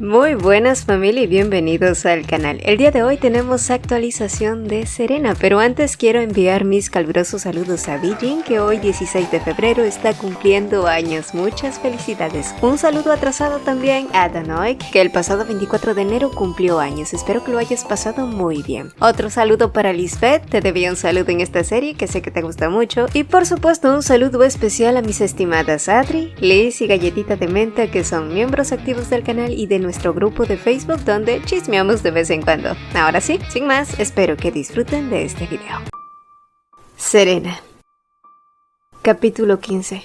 Muy buenas familia y bienvenidos al canal. El día de hoy tenemos actualización de Serena, pero antes quiero enviar mis calurosos saludos a Bijin, que hoy 16 de febrero está cumpliendo años. Muchas felicidades. Un saludo atrasado también a Danoik, que el pasado 24 de enero cumplió años. Espero que lo hayas pasado muy bien. Otro saludo para Lisbeth, te debía un saludo en esta serie que sé que te gusta mucho. Y por supuesto un saludo especial a mis estimadas Adri, Liz y Galletita de Menta, que son miembros activos del canal y de nuestro grupo de Facebook donde chismeamos de vez en cuando. Ahora sí, sin más, espero que disfruten de este video. Serena. Capítulo 15.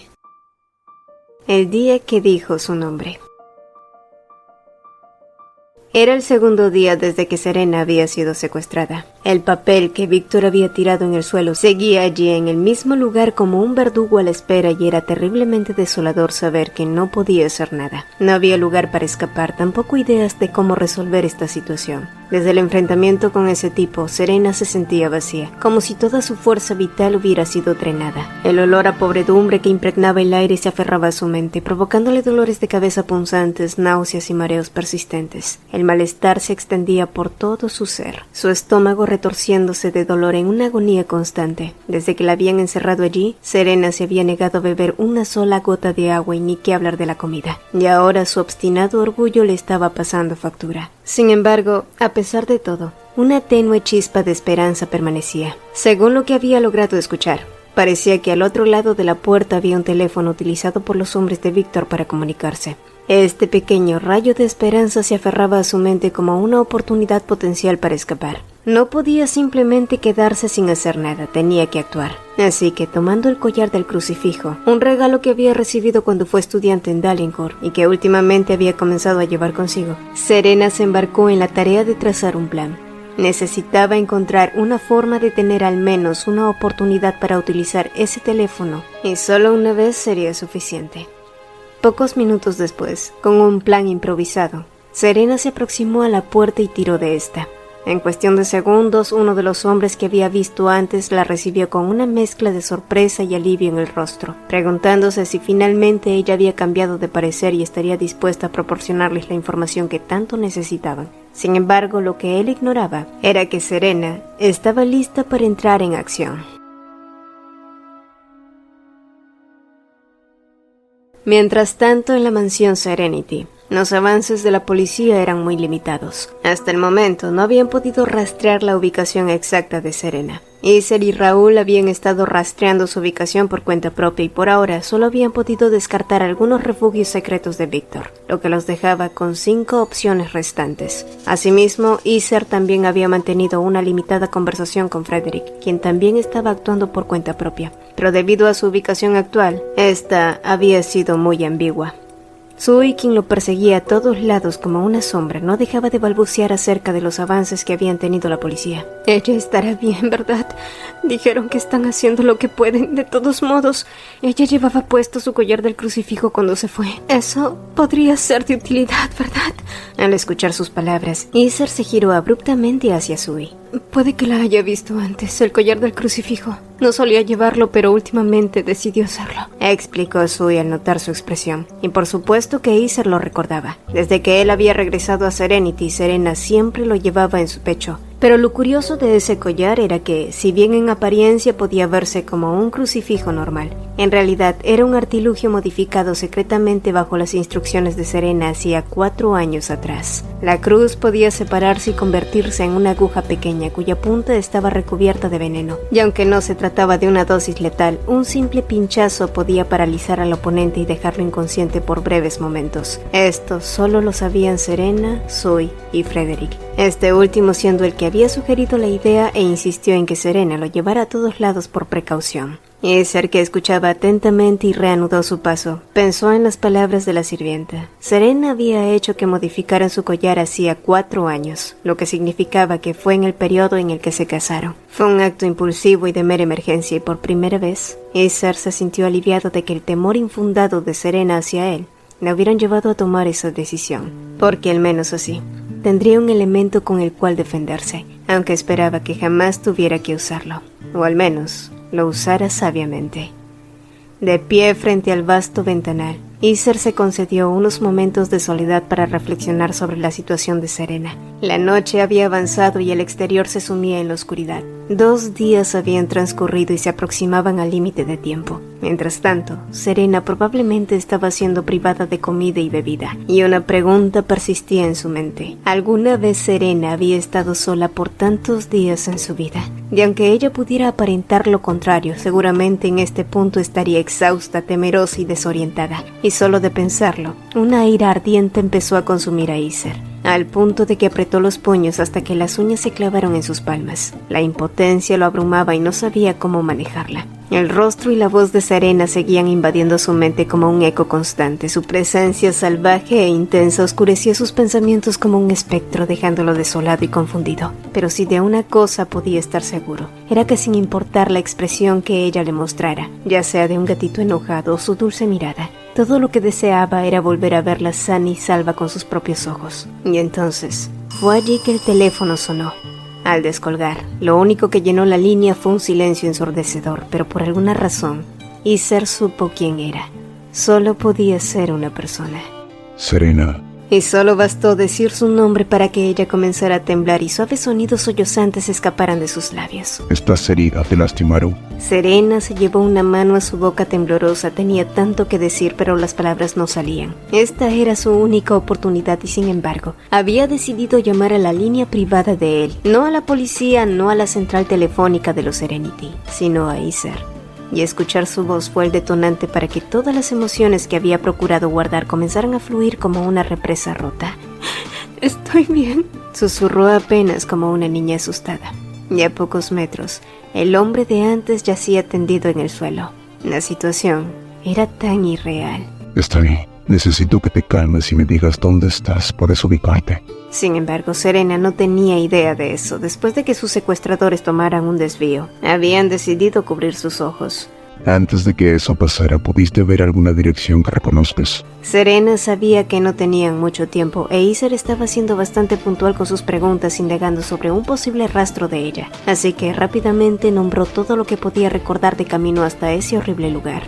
El día que dijo su nombre. Era el segundo día desde que Serena había sido secuestrada. El papel que Víctor había tirado en el suelo seguía allí en el mismo lugar como un verdugo a la espera y era terriblemente desolador saber que no podía hacer nada. No había lugar para escapar, tampoco ideas de cómo resolver esta situación. Desde el enfrentamiento con ese tipo, Serena se sentía vacía, como si toda su fuerza vital hubiera sido drenada. El olor a podredumbre que impregnaba el aire se aferraba a su mente, provocándole dolores de cabeza punzantes, náuseas y mareos persistentes. El malestar se extendía por todo su ser, su estómago retorciéndose de dolor en una agonía constante. Desde que la habían encerrado allí, Serena se había negado a beber una sola gota de agua y ni qué hablar de la comida. Y ahora su obstinado orgullo le estaba pasando factura. Sin embargo, a pesar de todo, una tenue chispa de esperanza permanecía. Según lo que había logrado escuchar, parecía que al otro lado de la puerta había un teléfono utilizado por los hombres de Víctor para comunicarse. Este pequeño rayo de esperanza se aferraba a su mente como una oportunidad potencial para escapar. No podía simplemente quedarse sin hacer nada, tenía que actuar. Así que, tomando el collar del crucifijo, un regalo que había recibido cuando fue estudiante en Dalincourt y que últimamente había comenzado a llevar consigo, Serena se embarcó en la tarea de trazar un plan. Necesitaba encontrar una forma de tener al menos una oportunidad para utilizar ese teléfono, y solo una vez sería suficiente. Pocos minutos después, con un plan improvisado, Serena se aproximó a la puerta y tiró de esta. En cuestión de segundos, uno de los hombres que había visto antes la recibió con una mezcla de sorpresa y alivio en el rostro, preguntándose si finalmente ella había cambiado de parecer y estaría dispuesta a proporcionarles la información que tanto necesitaban. Sin embargo, lo que él ignoraba era que Serena estaba lista para entrar en acción. Mientras tanto, en la mansión Serenity, los avances de la policía eran muy limitados. Hasta el momento no habían podido rastrear la ubicación exacta de Serena. Iser y Raúl habían estado rastreando su ubicación por cuenta propia y por ahora solo habían podido descartar algunos refugios secretos de Víctor, lo que los dejaba con 5 opciones restantes. Asimismo, Iser también había mantenido una limitada conversación con Frederick, quien también estaba actuando por cuenta propia, pero debido a su ubicación actual, esta había sido muy ambigua. Sui, quien lo perseguía a todos lados como una sombra, no dejaba de balbucear acerca de los avances que habían tenido la policía. Ella estará bien, ¿verdad? Dijeron que están haciendo lo que pueden. De todos modos, ella llevaba puesto su collar del crucifijo cuando se fue. Eso podría ser de utilidad, ¿verdad? Al escuchar sus palabras, Iser se giró abruptamente hacia Sui. Puede que la haya visto antes, el collar del crucifijo. No solía llevarlo, pero últimamente decidió hacerlo, explicó Sui al notar su expresión. Y por supuesto que Iser lo recordaba. Desde que él había regresado a Serenity, Serena siempre lo llevaba en su pecho. Pero lo curioso de ese collar era que, si bien en apariencia podía verse como un crucifijo normal, en realidad era un artilugio modificado secretamente bajo las instrucciones de Serena hacía 4 años atrás. La cruz podía separarse y convertirse en una aguja pequeña cuya punta estaba recubierta de veneno. Y aunque no se trataba de una dosis letal, un simple pinchazo podía paralizar al oponente y dejarlo inconsciente por breves momentos. Esto solo lo sabían Serena, Sui y Frederick. Este último siendo el que había sugerido la idea e insistió en que Serena lo llevara a todos lados por precaución. Iser, que escuchaba atentamente y reanudó su paso, pensó en las palabras de la sirvienta. Serena había hecho que modificaran su collar hacía 4 años, lo que significaba que fue en el periodo en el que se casaron. Fue un acto impulsivo y de mera emergencia y por primera vez, Iser se sintió aliviado de que el temor infundado de Serena hacia él le hubieran llevado a tomar esa decisión, porque al menos así tendría un elemento con el cual defenderse, aunque esperaba que jamás tuviera que usarlo, o al menos lo usara sabiamente. De pie frente al vasto ventanal, Iser se concedió unos momentos de soledad para reflexionar sobre la situación de Serena. La noche había avanzado y el exterior se sumía en la oscuridad. 2 días habían transcurrido y se aproximaban al límite de tiempo. Mientras tanto, Serena probablemente estaba siendo privada de comida y bebida, y una pregunta persistía en su mente. ¿Alguna vez Serena había estado sola por tantos días en su vida? Y aunque ella pudiera aparentar lo contrario, seguramente en este punto estaría exhausta, temerosa y desorientada. Y solo de pensarlo, una ira ardiente empezó a consumir a Iser, al punto de que apretó los puños hasta que las uñas se clavaron en sus palmas. La impotencia lo abrumaba y no sabía cómo manejarla. El rostro y la voz de Serena seguían invadiendo su mente como un eco constante. Su presencia salvaje e intensa oscurecía sus pensamientos como un espectro, dejándolo desolado y confundido. Pero si de una cosa podía estar seguro, era que sin importar la expresión que ella le mostrara, ya sea de un gatito enojado o su dulce mirada, todo lo que deseaba era volver a verla sana y salva con sus propios ojos. Y entonces, fue allí que el teléfono sonó. Al descolgar, lo único que llenó la línea fue un silencio ensordecedor, pero por alguna razón, Iser supo quién era. Solo podía ser una persona. Serena. Y solo bastó decir su nombre para que ella comenzara a temblar y suaves sonidos sollozantes escaparan de sus labios. ¿Estás herida? ¿Te lastimaron? Serena se llevó una mano a su boca temblorosa. Tenía tanto que decir, pero las palabras no salían. Esta era su única oportunidad y sin embargo, había decidido llamar a la línea privada de él. No a la policía, no a la central telefónica de los Serenity, sino a Iser. Y escuchar su voz fue el detonante para que todas las emociones que había procurado guardar comenzaran a fluir como una represa rota. «Estoy bien», susurró apenas como una niña asustada. Y a pocos metros, el hombre de antes yacía tendido en el suelo. La situación era tan irreal. Está bien. Necesito que te calmes y me digas dónde estás. ¿Puedes ubicarte? Sin embargo, Serena no tenía idea de eso. Después de que sus secuestradores tomaran un desvío, habían decidido cubrir sus ojos. Antes de que eso pasara, ¿pudiste ver alguna dirección que reconozcas? Serena sabía que no tenían mucho tiempo e Iser estaba siendo bastante puntual con sus preguntas, indagando sobre un posible rastro de ella. Así que rápidamente nombró todo lo que podía recordar de camino hasta ese horrible lugar.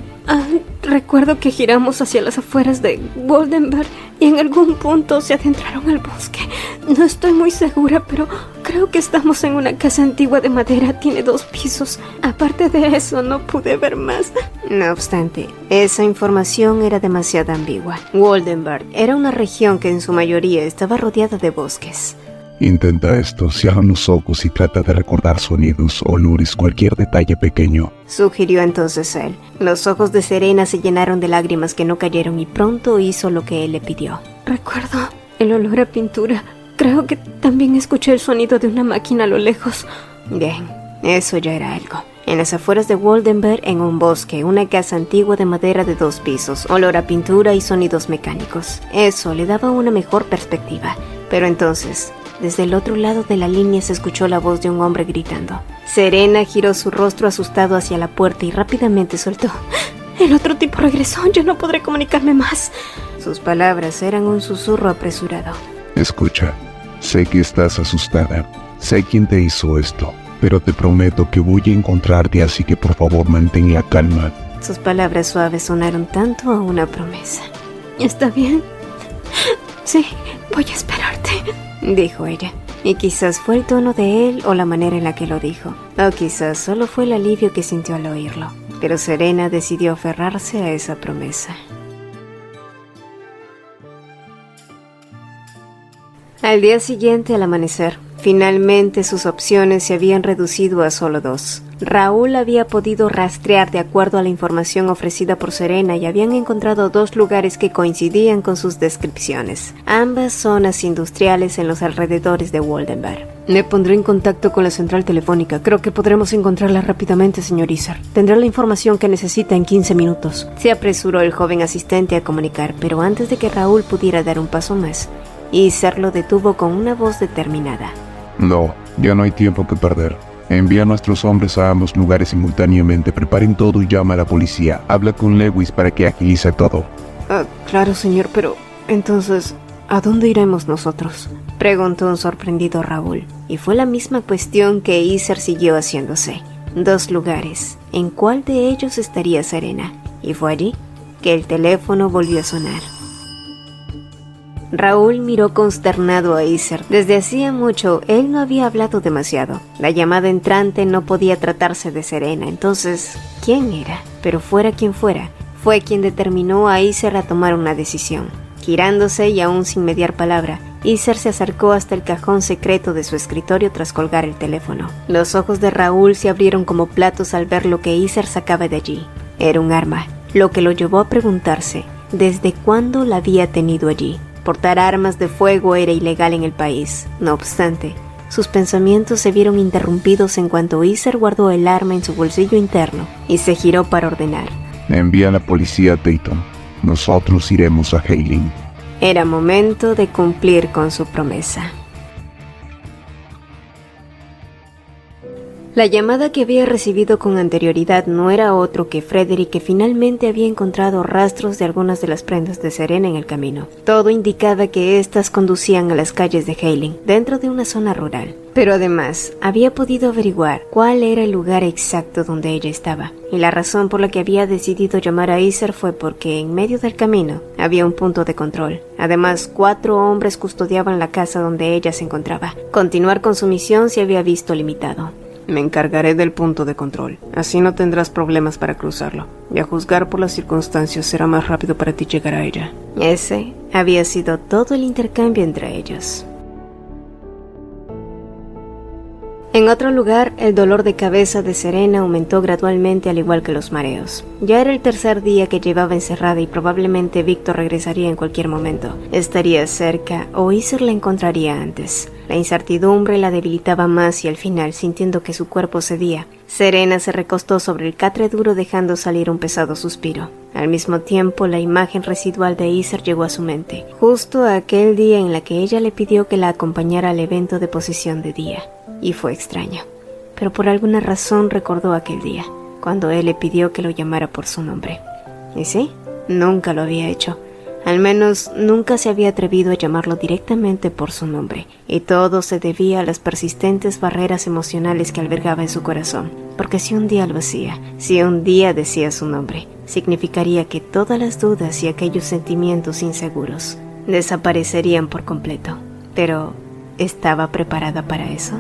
Recuerdo que giramos hacia las afueras de Waldenberg y en algún punto se adentraron al bosque. No estoy muy segura, pero creo que estamos en una casa antigua de madera. Tiene 2 pisos. Aparte de eso, no pude ver más. No obstante, esa información era demasiado ambigua. Waldenberg era una región que en su mayoría estaba rodeada de bosques. Intenta esto, cierra los ojos y trata de recordar sonidos, olores, cualquier detalle pequeño, sugirió entonces él. Los ojos de Serena se llenaron de lágrimas que no cayeron y pronto hizo lo que él le pidió. Recuerdo el olor a pintura. Creo que también escuché el sonido de una máquina a lo lejos. Bien, eso ya era algo. En las afueras de Waldenberg, en un bosque, una casa antigua de madera de 2 pisos, olor a pintura y sonidos mecánicos. Eso le daba una mejor perspectiva. Pero entonces, desde el otro lado de la línea se escuchó la voz de un hombre gritando. Serena giró su rostro asustado hacia la puerta y rápidamente soltó. «El otro tipo regresó, yo no podré comunicarme más». Sus palabras eran un susurro apresurado. Escucha, sé que estás asustada, sé quién te hizo esto, pero te prometo que voy a encontrarte, así que por favor mantén la calma. Sus palabras suaves sonaron tanto a una promesa. «¿Está bien? Sí, voy a esperarte», dijo ella. Y quizás fue el tono de él o la manera en la que lo dijo. O quizás solo fue el alivio que sintió al oírlo. Pero Serena decidió aferrarse a esa promesa. Al día siguiente, al amanecer, finalmente sus opciones se habían reducido a solo 2. Raúl había podido rastrear de acuerdo a la información ofrecida por Serena y habían encontrado 2 lugares que coincidían con sus descripciones, ambas zonas industriales en los alrededores de Waldenberg. Me pondré en contacto con la central telefónica. Creo que podremos encontrarla rápidamente, señor Iser. Tendré la información que necesita en 15 minutos. Se apresuró el joven asistente a comunicar, pero antes de que Raúl pudiera dar un paso más, Iser lo detuvo con una voz determinada. No, ya no hay tiempo que perder. Envía a nuestros hombres a ambos lugares simultáneamente. Preparen todo y llama a la policía. Habla con Lewis para que agilice todo. Claro, señor, pero entonces, ¿a dónde iremos nosotros?, preguntó un sorprendido Raúl. Y fue la misma cuestión que Iser siguió haciéndose. 2 lugares. ¿En cuál de ellos estaría Serena? Y fue allí, que el teléfono volvió a sonar. Raúl miró consternado a Iser. Desde hacía mucho, él no había hablado demasiado. La llamada entrante no podía tratarse de Serena, entonces, ¿quién era? Pero fuera quien fuera, fue quien determinó a Iser a tomar una decisión. Girándose y aún sin mediar palabra, Iser se acercó hasta el cajón secreto de su escritorio tras colgar el teléfono. Los ojos de Raúl se abrieron como platos al ver lo que Iser sacaba de allí. Era un arma, lo que lo llevó a preguntarse desde cuándo la había tenido allí. Portar armas de fuego era ilegal en el país. No obstante, sus pensamientos se vieron interrumpidos en cuanto Iser guardó el arma en su bolsillo interno y se giró para ordenar. Envía a la policía a Dayton. Nosotros iremos a Hailing. Era momento de cumplir con su promesa. La llamada que había recibido con anterioridad no era otro que Frederick, que finalmente había encontrado rastros de algunas de las prendas de Serena en el camino. Todo indicaba que éstas conducían a las calles de Hailing, dentro de una zona rural. Pero además, había podido averiguar cuál era el lugar exacto donde ella estaba. Y la razón por la que había decidido llamar a Iser fue porque en medio del camino había un punto de control. Además, 4 hombres custodiaban la casa donde ella se encontraba. Continuar con su misión se había visto limitado. Me encargaré del punto de control. Así no tendrás problemas para cruzarlo. Y a juzgar por las circunstancias será más rápido para ti llegar a ella. Ese había sido todo el intercambio entre ellos. En otro lugar, el dolor de cabeza de Serena aumentó gradualmente al igual que los mareos. Ya era el tercer día que llevaba encerrada y probablemente Víctor regresaría en cualquier momento. Estaría cerca o Iser la encontraría antes. La incertidumbre la debilitaba más y al final, sintiendo que su cuerpo cedía, Serena se recostó sobre el catre duro dejando salir un pesado suspiro. Al mismo tiempo, la imagen residual de Iser llegó a su mente, justo aquel día en la que ella le pidió que la acompañara al evento de posesión de Día. Y fue extraño, pero por alguna razón recordó aquel día, cuando él le pidió que lo llamara por su nombre. Y sí, nunca lo había hecho. Al menos nunca se había atrevido a llamarlo directamente por su nombre, y todo se debía a las persistentes barreras emocionales que albergaba en su corazón, porque si un día lo hacía, si un día decía su nombre, significaría que todas las dudas y aquellos sentimientos inseguros desaparecerían por completo. Pero, ¿estaba preparada para eso?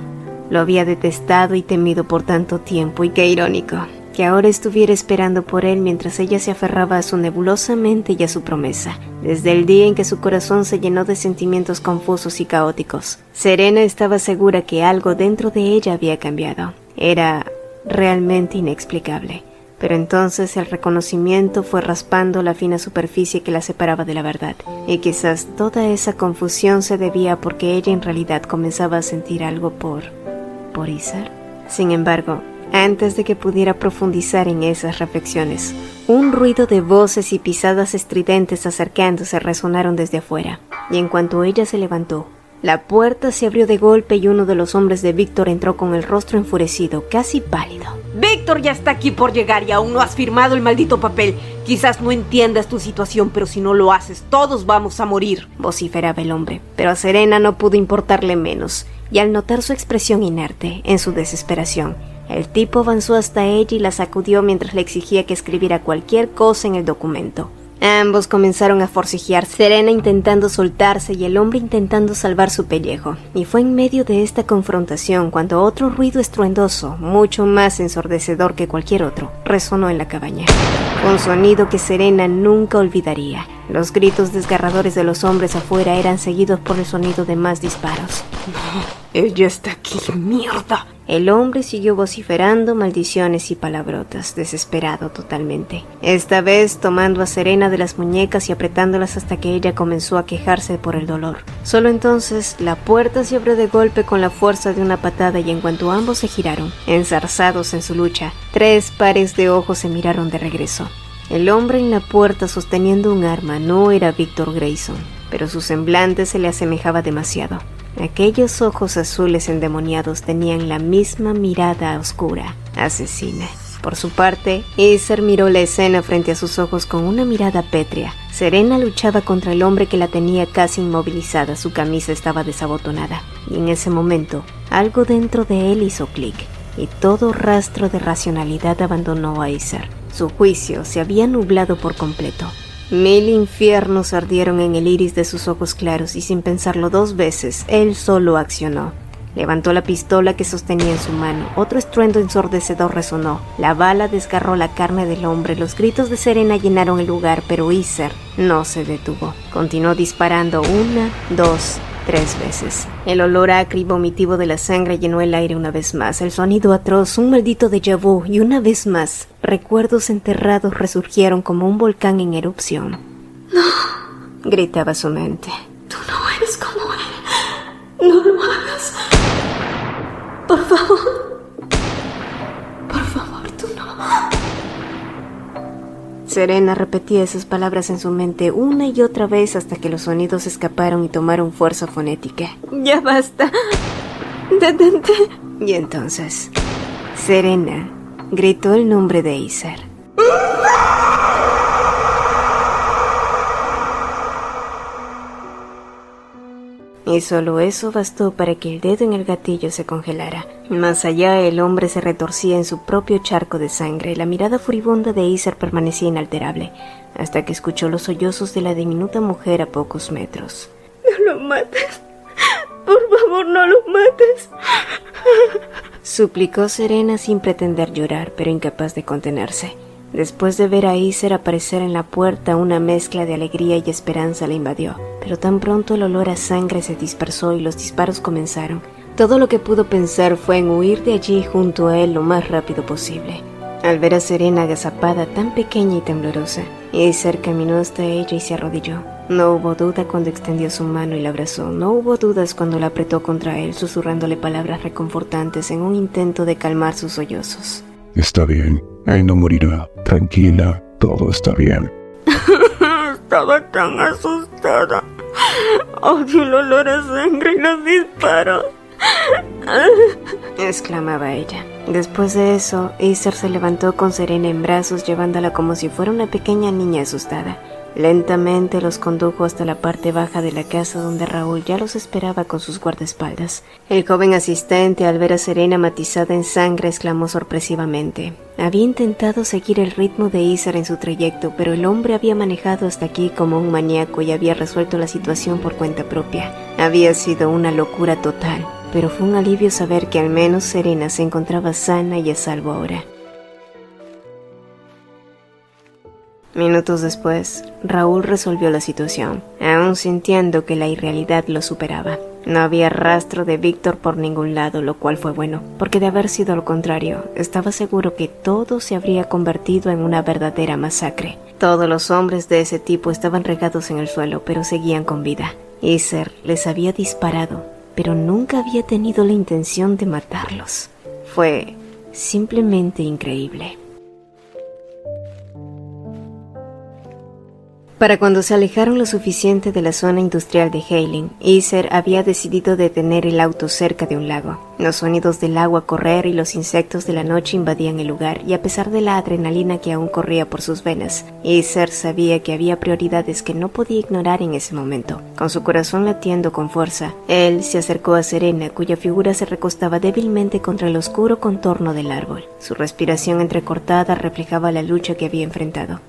Lo había detestado y temido por tanto tiempo, y qué irónico que ahora estuviera esperando por él mientras ella se aferraba a su nebulosa mente y a su promesa, desde el día en que su corazón se llenó de sentimientos confusos y caóticos. Serena estaba segura que algo dentro de ella había cambiado. Era realmente inexplicable, pero entonces el reconocimiento fue raspando la fina superficie que la separaba de la verdad, y quizás toda esa confusión se debía porque ella en realidad comenzaba a sentir algo por Iser. Sin embargo, antes de que pudiera profundizar en esas reflexiones, un ruido de voces y pisadas estridentes acercándose resonaron desde afuera, y en cuanto ella se levantó, la puerta se abrió de golpe y uno de los hombres de Víctor entró con el rostro enfurecido, casi pálido. Víctor ya está aquí por llegar y aún no has firmado el maldito papel. Quizás no entiendas tu situación, pero si no lo haces, todos vamos a morir, vociferaba el hombre, pero a Serena no pudo importarle menos, y al notar su expresión inerte, en su desesperación, el tipo avanzó hasta ella y la sacudió mientras le exigía que escribiera cualquier cosa en el documento. Ambos comenzaron a forcejear, Serena intentando soltarse y el hombre intentando salvar su pellejo. Y fue en medio de esta confrontación cuando otro ruido estruendoso, mucho más ensordecedor que cualquier otro, resonó en la cabaña. Un sonido que Serena nunca olvidaría. Los gritos desgarradores de los hombres afuera eran seguidos por el sonido de más disparos. No, ella está aquí, mierda. El hombre siguió vociferando maldiciones y palabrotas, desesperado totalmente. Esta vez tomando a Serena de las muñecas y apretándolas hasta que ella comenzó a quejarse por el dolor. Solo entonces, la puerta se abrió de golpe con la fuerza de una patada y en cuanto ambos se giraron, enzarzados en su lucha, 3 pares de ojos se miraron de regreso. El hombre en la puerta sosteniendo un arma no era Víctor Grayson, pero su semblante se le asemejaba demasiado. Aquellos ojos azules endemoniados tenían la misma mirada oscura, asesina. Por su parte, Iser miró la escena frente a sus ojos con una mirada pétrea. Serena luchaba contra el hombre que la tenía casi inmovilizada, su camisa estaba desabotonada. Y en ese momento, algo dentro de él hizo clic, y todo rastro de racionalidad abandonó a Iser. Su juicio se había nublado por completo. 1000 infiernos ardieron en el iris de sus ojos claros y sin pensarlo 2 veces, él solo accionó. Levantó la pistola que sostenía en su mano. Otro estruendo ensordecedor resonó. La bala desgarró la carne del hombre. Los gritos de Serena llenaron el lugar, pero Iser no se detuvo. Continuó disparando 1, 2, 3 veces. El olor acre y vomitivo de la sangre llenó el aire una vez más. El sonido atroz, un maldito déjà vu, y una vez más, recuerdos enterrados resurgieron como un volcán en erupción. No, gritaba su mente. Tú no eres como él. No lo hagas. Por favor. Por favor, tú no. Serena repetía esas palabras en su mente una y otra vez hasta que los sonidos escaparon y tomaron fuerza fonética. Ya basta. Detente. Y entonces, Serena gritó el nombre de Iser. Y solo eso bastó para que el dedo en el gatillo se congelara. Más allá, el hombre se retorcía en su propio charco de sangre. La mirada furibunda de Iser permanecía inalterable, hasta que escuchó los sollozos de la diminuta mujer a pocos metros. No lo mates. Por favor, no lo mates. Suplicó Serena sin pretender llorar, pero incapaz de contenerse. Después de ver a Iser aparecer en la puerta, una mezcla de alegría y esperanza la invadió. Pero tan pronto el olor a sangre se dispersó y los disparos comenzaron. Todo lo que pudo pensar fue en huir de allí junto a él lo más rápido posible. Al ver a Serena agazapada, tan pequeña y temblorosa, Iser caminó hasta ella y se arrodilló. No hubo duda cuando extendió su mano y la abrazó. No hubo dudas cuando la apretó contra él, susurrándole palabras reconfortantes en un intento de calmar sus sollozos. Está bien, él no morirá. Tranquila, todo está bien. Estaba tan asustada. Odio el olor a sangre y los disparos. Exclamaba ella. Después de eso, Iser se levantó con Serena en brazos, llevándola como si fuera una pequeña niña asustada. Lentamente los condujo hasta la parte baja de la casa donde Raúl ya los esperaba con sus guardaespaldas. El joven asistente, al ver a Serena matizada en sangre, exclamó sorpresivamente. Había intentado seguir el ritmo de Iser en su trayecto, pero el hombre había manejado hasta aquí como un maníaco y había resuelto la situación por cuenta propia. Había sido una locura total, pero fue un alivio saber que al menos Serena se encontraba sana y a salvo ahora. Minutos después, Raúl resolvió la situación, aún sintiendo que la irrealidad lo superaba. No había rastro de Víctor por ningún lado, lo cual fue bueno, porque de haber sido lo contrario, estaba seguro que todo se habría convertido en una verdadera masacre. Todos los hombres de ese tipo estaban regados en el suelo, pero seguían con vida. Iser les había disparado, pero nunca había tenido la intención de matarlos. Fue simplemente increíble. Para cuando se alejaron lo suficiente de la zona industrial de Hailing, Iser había decidido detener el auto cerca de un lago. Los sonidos del agua correr y los insectos de la noche invadían el lugar, y a pesar de la adrenalina que aún corría por sus venas, Iser sabía que había prioridades que no podía ignorar en ese momento. Con su corazón latiendo con fuerza, él se acercó a Serena, cuya figura se recostaba débilmente contra el oscuro contorno del árbol. Su respiración entrecortada reflejaba la lucha que había enfrentado.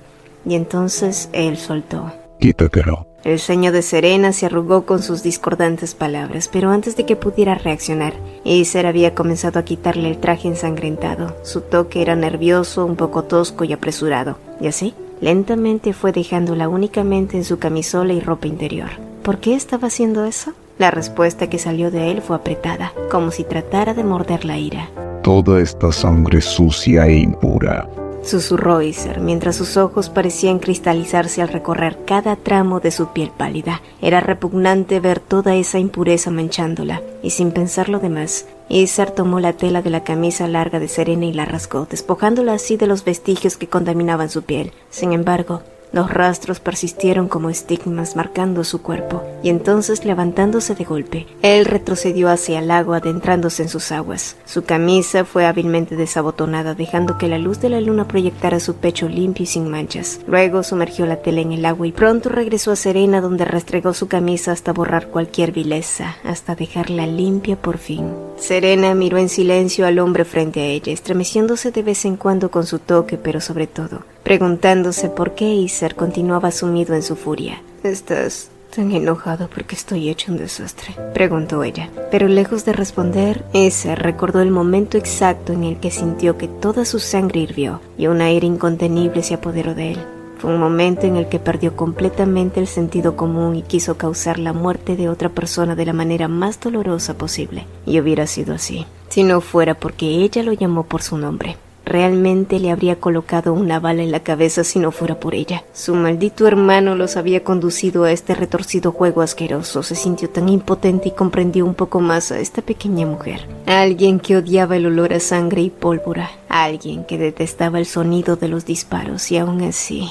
Y entonces él soltó. Quítatelo. El ceño de Serena se arrugó con sus discordantes palabras, pero antes de que pudiera reaccionar, Iser había comenzado a quitarle el traje ensangrentado. Su toque era nervioso, un poco tosco y apresurado. Y así, lentamente fue dejándola únicamente en su camisola y ropa interior. ¿Por qué estaba haciendo eso? La respuesta que salió de él fue apretada, como si tratara de morder la ira. Toda esta sangre sucia e impura. Susurró Iser, mientras sus ojos parecían cristalizarse al recorrer cada tramo de su piel pálida. Era repugnante ver toda esa impureza manchándola, y sin pensarlo de más, Iser tomó la tela de la camisa larga de Serena y la rasgó, despojándola así de los vestigios que contaminaban su piel. Sin embargo, los rastros persistieron como estigmas marcando su cuerpo, y entonces, levantándose de golpe, él retrocedió hacia el lago, adentrándose en sus aguas. Su camisa fue hábilmente desabotonada, dejando que la luz de la luna proyectara su pecho limpio y sin manchas. Luego sumergió la tela en el agua y pronto regresó a Serena, donde restregó su camisa hasta borrar cualquier vileza, hasta dejarla limpia por fin. Serena miró en silencio al hombre frente a ella, estremeciéndose de vez en cuando con su toque, pero sobre todo, preguntándose por qué Acer continuaba sumido en su furia. «¿Estás tan enojado porque estoy hecho un desastre?», preguntó ella. Pero lejos de responder, Acer recordó el momento exacto en el que sintió que toda su sangre hirvió y un aire incontenible se apoderó de él. Fue un momento en el que perdió completamente el sentido común y quiso causar la muerte de otra persona de la manera más dolorosa posible. Y hubiera sido así, si no fuera porque ella lo llamó por su nombre. Realmente le habría colocado una bala en la cabeza si no fuera por ella. Su maldito hermano los había conducido a este retorcido juego asqueroso. Se sintió tan impotente y comprendió un poco más a esta pequeña mujer. A alguien que odiaba el olor a sangre y pólvora. A alguien que detestaba el sonido de los disparos y aún así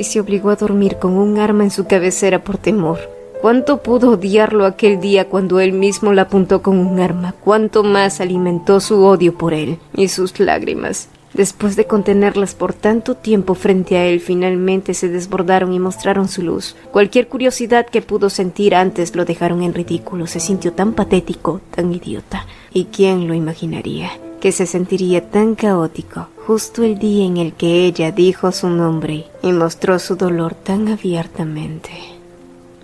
se obligó a dormir con un arma en su cabecera por temor. ¿Cuánto pudo odiarlo aquel día cuando él mismo la apuntó con un arma? ¿Cuánto más alimentó su odio por él? Y sus lágrimas, después de contenerlas por tanto tiempo frente a él, finalmente se desbordaron y mostraron su luz. Cualquier curiosidad que pudo sentir antes lo dejaron en ridículo. Se sintió tan patético, tan idiota. ¿Y quién lo imaginaría? Que se sentiría tan caótico justo el día en el que ella dijo su nombre y mostró su dolor tan abiertamente.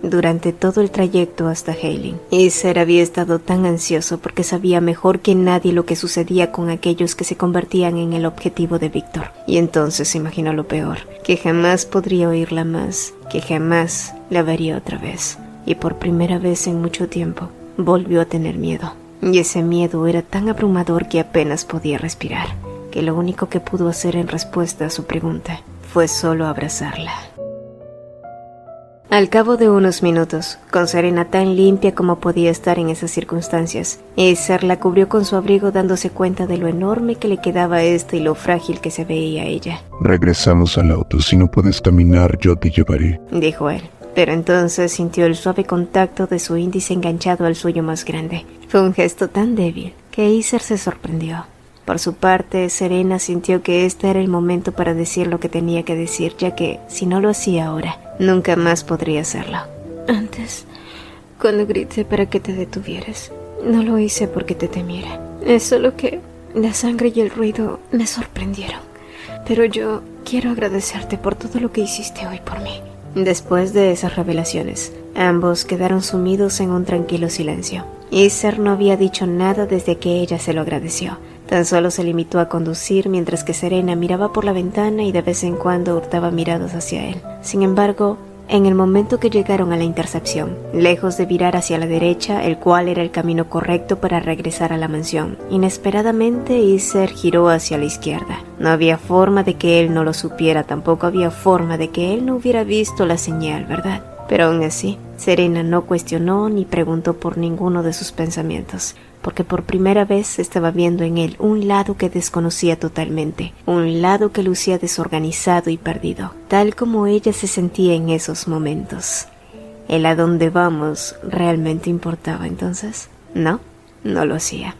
Durante todo el trayecto hasta Hailing, Acer había estado tan ansioso porque sabía mejor que nadie lo que sucedía con aquellos que se convertían en el objetivo de Víctor. Y entonces se imaginó lo peor, que jamás podría oírla más, que jamás la vería otra vez. Y por primera vez en mucho tiempo, volvió a tener miedo. Y ese miedo era tan abrumador que apenas podía respirar, que lo único que pudo hacer en respuesta a su pregunta fue solo abrazarla. Al cabo de unos minutos, con Serena tan limpia como podía estar en esas circunstancias, Acer la cubrió con su abrigo dándose cuenta de lo enorme que le quedaba a esta y lo frágil que se veía ella. «Regresamos al auto. Si no puedes caminar, yo te llevaré», dijo él. Pero entonces sintió el suave contacto de su índice enganchado al suyo más grande. Fue un gesto tan débil que Acer se sorprendió. Por su parte, Serena sintió que este era el momento para decir lo que tenía que decir, ya que, si no lo hacía ahora, nunca más podría hacerlo. Antes, cuando grité para que te detuvieras, no lo hice porque te temiera. Es solo que la sangre y el ruido me sorprendieron. Pero yo quiero agradecerte por todo lo que hiciste hoy por mí. Después de esas revelaciones, ambos quedaron sumidos en un tranquilo silencio. Acer no había dicho nada desde que ella se lo agradeció. Tan solo se limitó a conducir mientras que Serena miraba por la ventana y de vez en cuando hurtaba miradas hacia él. Sin embargo, en el momento que llegaron a la intersección, lejos de virar hacia la derecha, el cual era el camino correcto para regresar a la mansión, inesperadamente Acer giró hacia la izquierda. No había forma de que él no lo supiera, tampoco había forma de que él no hubiera visto la señal, ¿verdad? Pero aún así, Serena no cuestionó ni preguntó por ninguno de sus pensamientos, porque por primera vez estaba viendo en él un lado que desconocía totalmente, un lado que lucía desorganizado y perdido, tal como ella se sentía en esos momentos. ¿El a dónde vamos realmente importaba entonces? No, no lo hacía.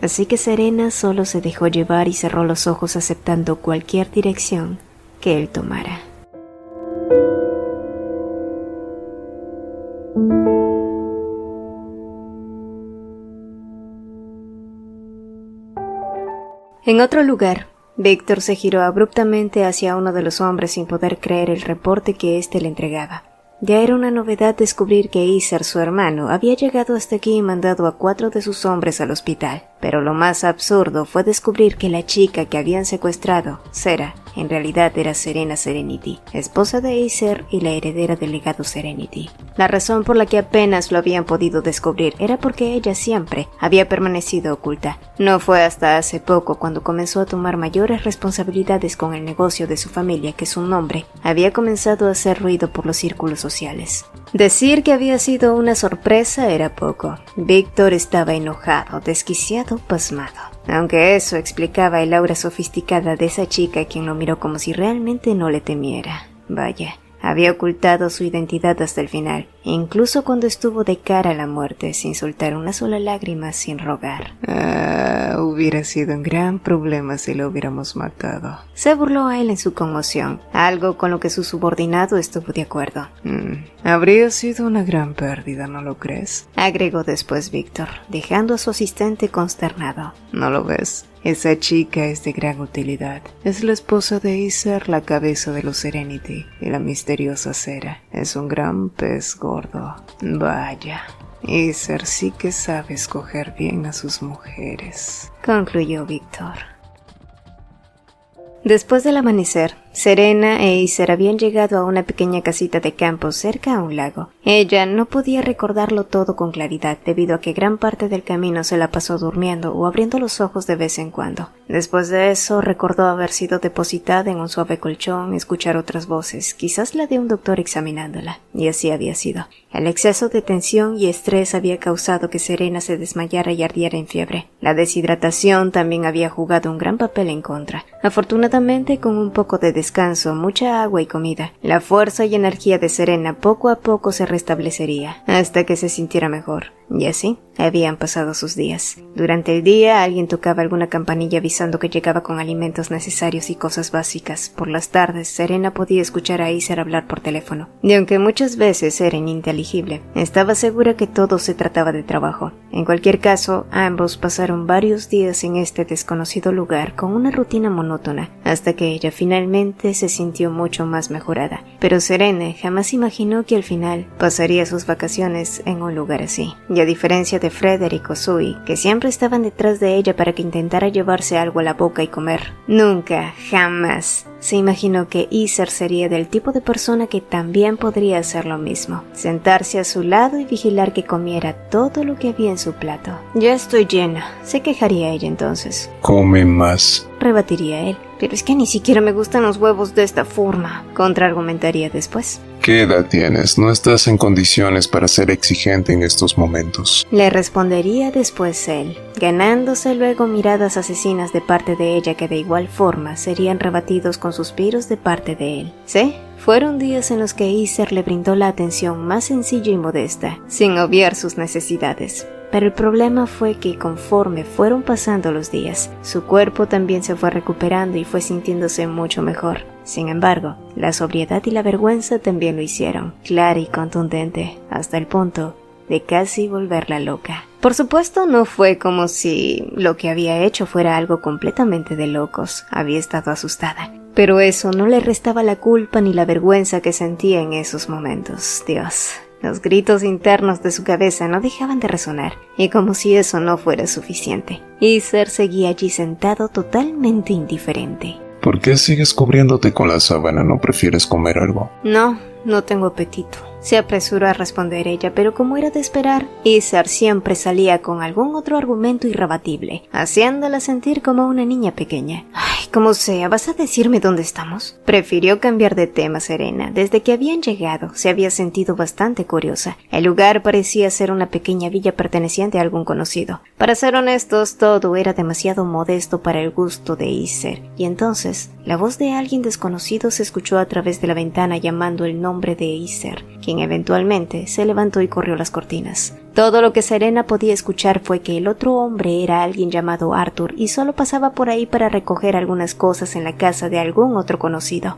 Así que Serena solo se dejó llevar y cerró los ojos aceptando cualquier dirección que él tomara. En otro lugar, Víctor se giró abruptamente hacia uno de los hombres sin poder creer el reporte que éste le entregaba. Ya era una novedad descubrir que Acer, su hermano, había llegado hasta aquí y mandado a 4 de sus hombres al hospital. Pero lo más absurdo fue descubrir que la chica que habían secuestrado, Sera, en realidad era Serena Serenity, esposa de Acer y la heredera del legado Serenity. La razón por la que apenas lo habían podido descubrir era porque ella siempre había permanecido oculta. No fue hasta hace poco cuando comenzó a tomar mayores responsabilidades con el negocio de su familia que su nombre había comenzado a hacer ruido por los círculos sociales. Decir que había sido una sorpresa era poco. Víctor estaba enojado, desquiciado, pasmado. Aunque eso explicaba el aura sofisticada de esa chica, quien lo miró como si realmente no le temiera. Vaya, había ocultado su identidad hasta el final, incluso cuando estuvo de cara a la muerte sin soltar una sola lágrima, sin rogar. Hubiera sido un gran problema si lo hubiéramos matado. Se burló a él en su conmoción, algo con lo que su subordinado estuvo de acuerdo. Habría sido una gran pérdida, ¿no lo crees? Agregó después Víctor, dejando a su asistente consternado. ¿No lo ves? Esa chica es de gran utilidad. Es la esposa de Isar, la cabeza de los Serenity, y la misteriosa Cera. Es un gran pez gordo. Vaya, Isar sí que sabe escoger bien a sus mujeres, concluyó Víctor. Después del amanecer, Serena e Isar habían llegado a una pequeña casita de campo cerca a un lago. Ella no podía recordarlo todo con claridad debido a que gran parte del camino se la pasó durmiendo o abriendo los ojos de vez en cuando. Después de eso, recordó haber sido depositada en un suave colchón, escuchar otras voces, quizás la de un doctor examinándola, y así había sido. El exceso de tensión y estrés había causado que Serena se desmayara y ardiera en fiebre. La deshidratación también había jugado un gran papel en contra. Afortunadamente, con un poco de descanso, mucha agua y comida, la fuerza y energía de Serena poco a poco se restablecería, hasta que se sintiera mejor. Y así habían pasado sus días. Durante el día alguien tocaba alguna campanilla avisando que llegaba con alimentos necesarios y cosas básicas. Por las tardes, Serena podía escuchar a Isar hablar por teléfono. Y aunque muchas veces era ininteligible, estaba segura que todo se trataba de trabajo. En cualquier caso, ambos pasaron varios días en este desconocido lugar con una rutina monótona, hasta que ella finalmente se sintió mucho más mejorada. Pero Serena jamás imaginó que al final pasaría sus vacaciones en un lugar así. Y a diferencia de Frederick o Zoe, que siempre estaban detrás de ella para que intentara llevarse algo a la boca y comer, nunca, jamás se imaginó que Isar sería del tipo de persona que también podría hacer lo mismo, sentarse a su lado y vigilar que comiera todo lo que había en su plato. Ya estoy llena, se quejaría ella entonces. Come más. Rebatiría él. Pero es que ni siquiera me gustan los huevos de esta forma, contraargumentaría después. ¿Qué edad tienes? No estás en condiciones para ser exigente en estos momentos. Le respondería después él, ganándose luego miradas asesinas de parte de ella que de igual forma serían rebatidos con suspiros de parte de él. ¿Sí? Fueron días en los que Isar le brindó la atención más sencilla y modesta, sin obviar sus necesidades. Pero el problema fue que conforme fueron pasando los días, su cuerpo también se fue recuperando y fue sintiéndose mucho mejor. Sin embargo, la sobriedad y la vergüenza también lo hicieron, clara y contundente, hasta el punto de casi volverla loca. Por supuesto, no fue como si lo que había hecho fuera algo completamente de locos. Había estado asustada. Pero eso no le restaba la culpa ni la vergüenza que sentía en esos momentos. Dios. Los gritos internos de su cabeza no dejaban de resonar, y como si eso no fuera suficiente, Isar seguía allí sentado totalmente indiferente. ¿Por qué sigues cubriéndote con la sábana? ¿No prefieres comer algo? No tengo apetito. Se apresuró a responder ella, pero como era de esperar, Isar siempre salía con algún otro argumento irrebatible, haciéndola sentir como una niña pequeña. Ay, como sea, ¿vas a decirme dónde estamos? Prefirió cambiar de tema Serena. Desde que habían llegado, se había sentido bastante curiosa. El lugar parecía ser una pequeña villa perteneciente a algún conocido. Para ser honestos, todo era demasiado modesto para el gusto de Isar. Y entonces, la voz de alguien desconocido se escuchó a través de la ventana llamando el nombre de Isar, quien eventualmente se levantó y corrió las cortinas. Todo lo que Serena podía escuchar fue que el otro hombre era alguien llamado Arthur y solo pasaba por ahí para recoger algunas cosas en la casa de algún otro conocido.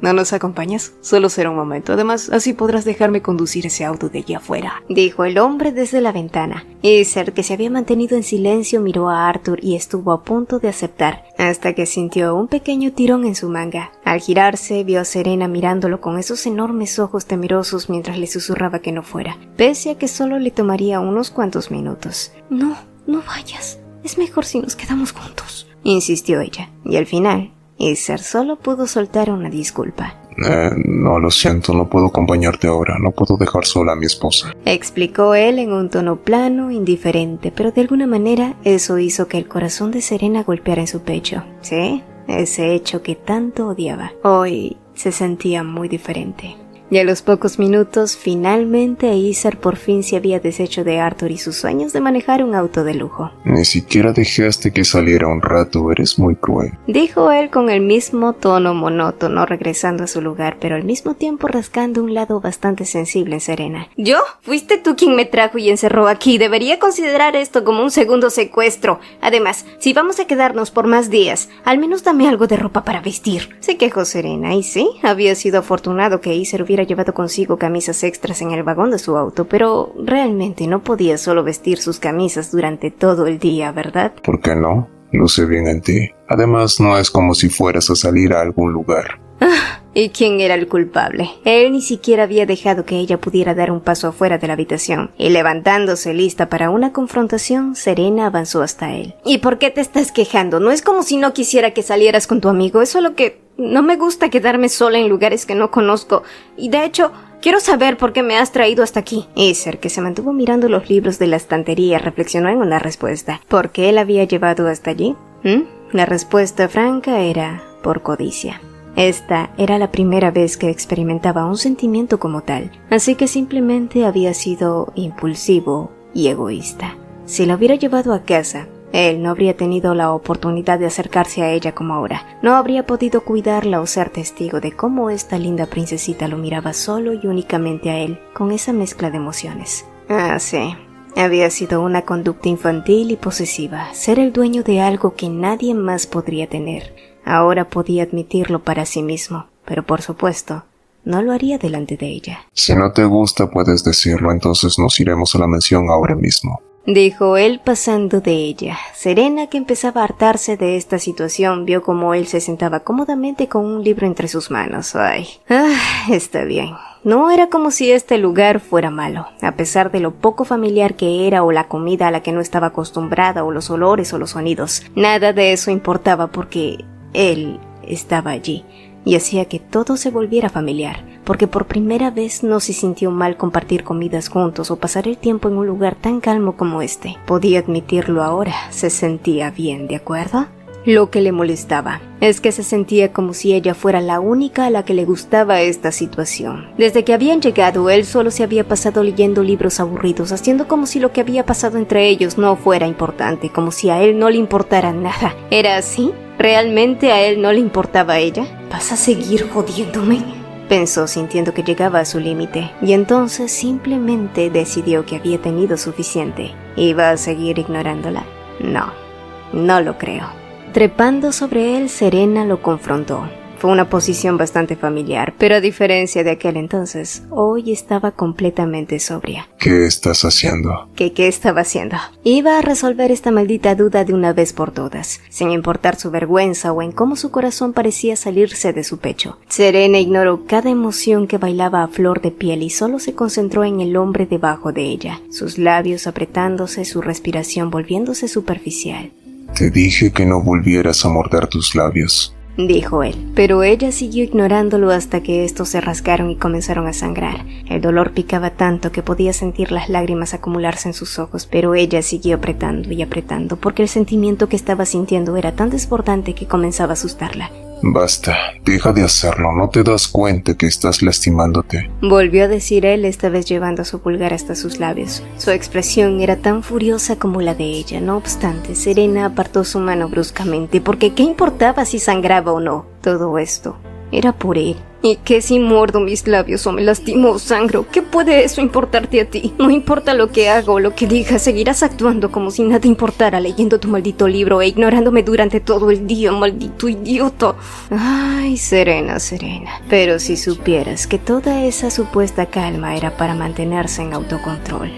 ¿No nos acompañas? Solo será un momento. Además, así podrás dejarme conducir ese auto de allí afuera, dijo el hombre desde la ventana. Isar, que se había mantenido en silencio, miró a Arthur y estuvo a punto de aceptar, hasta que sintió un pequeño tirón en su manga. Al girarse, vio a Serena mirándolo con esos enormes ojos temerosos mientras le susurraba que no fuera, pese a que solo le tomaría unos cuantos minutos. No vayas. Es mejor si nos quedamos juntos, insistió ella, y al final, Isar solo pudo soltar una disculpa. No, lo siento, no puedo acompañarte ahora, no puedo dejar sola a mi esposa, explicó él en un tono plano, indiferente, pero de alguna manera eso hizo que el corazón de Serena golpeara en su pecho. ¿Sí? Ese hecho que tanto odiaba. Hoy se sentía muy diferente. Y a los pocos minutos, finalmente Aesir por fin se había deshecho de Arthur y sus sueños de manejar un auto de lujo. Ni siquiera dejaste que saliera un rato, eres muy cruel. Dijo él con el mismo tono monótono, regresando a su lugar, pero al mismo tiempo rascando un lado bastante sensible en Serena. ¿Yo? Fuiste tú quien me trajo y encerró aquí. Debería considerar esto como un segundo secuestro. Además, si vamos a quedarnos por más días, al menos dame algo de ropa para vestir. Se quejó Serena, y sí, había sido afortunado que Aesir hubiera llevado consigo camisas extras en el vagón de su auto, pero realmente no podía solo vestir sus camisas durante todo el día, ¿verdad? ¿Por qué no? Luce bien en ti. Además, no es como si fueras a salir a algún lugar. ¿Y quién era el culpable? Él ni siquiera había dejado que ella pudiera dar un paso afuera de la habitación, y levantándose lista para una confrontación, Serena avanzó hasta él. ¿Y por qué te estás quejando? No es como si no quisiera que salieras con tu amigo, es solo que no me gusta quedarme sola en lugares que no conozco, y de hecho, quiero saber por qué me has traído hasta aquí. Aesir, que se mantuvo mirando los libros de la estantería, reflexionó en una respuesta. ¿Por qué la había llevado hasta allí? La respuesta franca era por codicia. Esta era la primera vez que experimentaba un sentimiento como tal, así que simplemente había sido impulsivo y egoísta. Si la hubiera llevado a casa, él no habría tenido la oportunidad de acercarse a ella como ahora. No habría podido cuidarla o ser testigo de cómo esta linda princesita lo miraba solo y únicamente a él, con esa mezcla de emociones. Ah, sí. Había sido una conducta infantil y posesiva, ser el dueño de algo que nadie más podría tener. Ahora podía admitirlo para sí mismo, pero por supuesto, no lo haría delante de ella. Si no te gusta, puedes decirlo, entonces nos iremos a la mansión ahora mismo. Dijo él pasando de ella. Serena, que empezaba a hartarse de esta situación, vio cómo él se sentaba cómodamente con un libro entre sus manos. Está bien. No era como si este lugar fuera malo, a pesar de lo poco familiar que era o la comida a la que no estaba acostumbrada o los olores o los sonidos. Nada de eso importaba porque él estaba allí y hacía que todo se volviera familiar, porque por primera vez no se sintió mal compartir comidas juntos o pasar el tiempo en un lugar tan calmo como este. Podía admitirlo ahora, se sentía bien, ¿de acuerdo? Lo que le molestaba es que se sentía como si ella fuera la única a la que le gustaba esta situación. Desde que habían llegado, él solo se había pasado leyendo libros aburridos, haciendo como si lo que había pasado entre ellos no fuera importante, como si a él no le importara nada. ¿Era así? ¿Realmente a él no le importaba a ella? ¿Vas a seguir jodiéndome?, pensó, sintiendo que llegaba a su límite, y entonces simplemente decidió que había tenido suficiente. ¿Iba a seguir ignorándola? No lo creo. Trepando sobre él, Serena lo confrontó. Fue una posición bastante familiar, pero a diferencia de aquel entonces, hoy estaba completamente sobria. ¿Qué estás haciendo? ¿Qué estaba haciendo? Iba a resolver esta maldita duda de una vez por todas, sin importar su vergüenza o en cómo su corazón parecía salirse de su pecho. Serena ignoró cada emoción que bailaba a flor de piel y solo se concentró en el hombre debajo de ella, sus labios apretándose, su respiración volviéndose superficial. Te dije que no volvieras a morder tus labios, dijo él, pero ella siguió ignorándolo hasta que estos se rasgaron y comenzaron a sangrar. El dolor picaba tanto que podía sentir las lágrimas acumularse en sus ojos, pero ella siguió apretando y apretando porque el sentimiento que estaba sintiendo era tan desbordante que comenzaba a asustarla. Basta, deja de hacerlo, ¿no te das cuenta que estás lastimándote? Volvió a decir él, esta vez llevando su pulgar hasta sus labios. Su expresión era tan furiosa como la de ella. No obstante, Serena apartó su mano bruscamente, porque ¿qué importaba si sangraba o no? Todo esto era por él. ¿Y qué si muerdo mis labios o me lastimo o sangro? ¿Qué puede eso importarte a ti? No importa lo que haga o lo que diga, seguirás actuando como si nada importara, leyendo tu maldito libro e ignorándome durante todo el día, maldito idiota. Ay, Serena. Pero si supieras que toda esa supuesta calma era para mantenerse en autocontrol.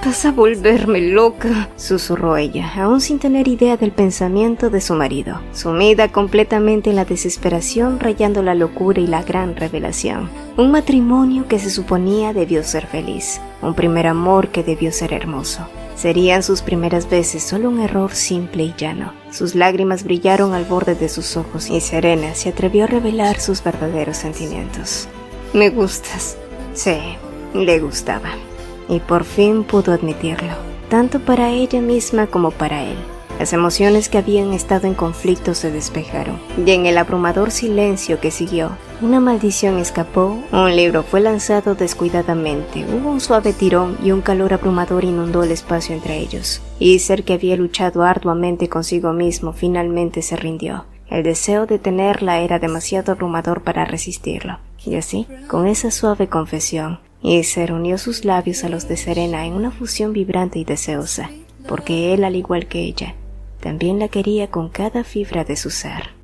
Vas a volverme loca, susurró ella, aún sin tener idea del pensamiento de su marido, sumida completamente en la desesperación, rayando la locura y la gran revelación. Un matrimonio que se suponía debió ser feliz, un primer amor que debió ser hermoso. Serían sus primeras veces solo un error simple y llano. Sus lágrimas brillaron al borde de sus ojos y Serena se atrevió a revelar sus verdaderos sentimientos. Me gustas. Sí, le gustaba. Y por fin pudo admitirlo, tanto para ella misma como para él. Las emociones que habían estado en conflicto se despejaron, y en el abrumador silencio que siguió, una maldición escapó, un libro fue lanzado descuidadamente, hubo un suave tirón y un calor abrumador inundó el espacio entre ellos. Iser, que había luchado arduamente consigo mismo, finalmente se rindió. El deseo de tenerla era demasiado abrumador para resistirlo. Y así, con esa suave confesión, Iser unió sus labios a los de Serena en una fusión vibrante y deseosa, porque él, al igual que ella, también la quería con cada fibra de su ser.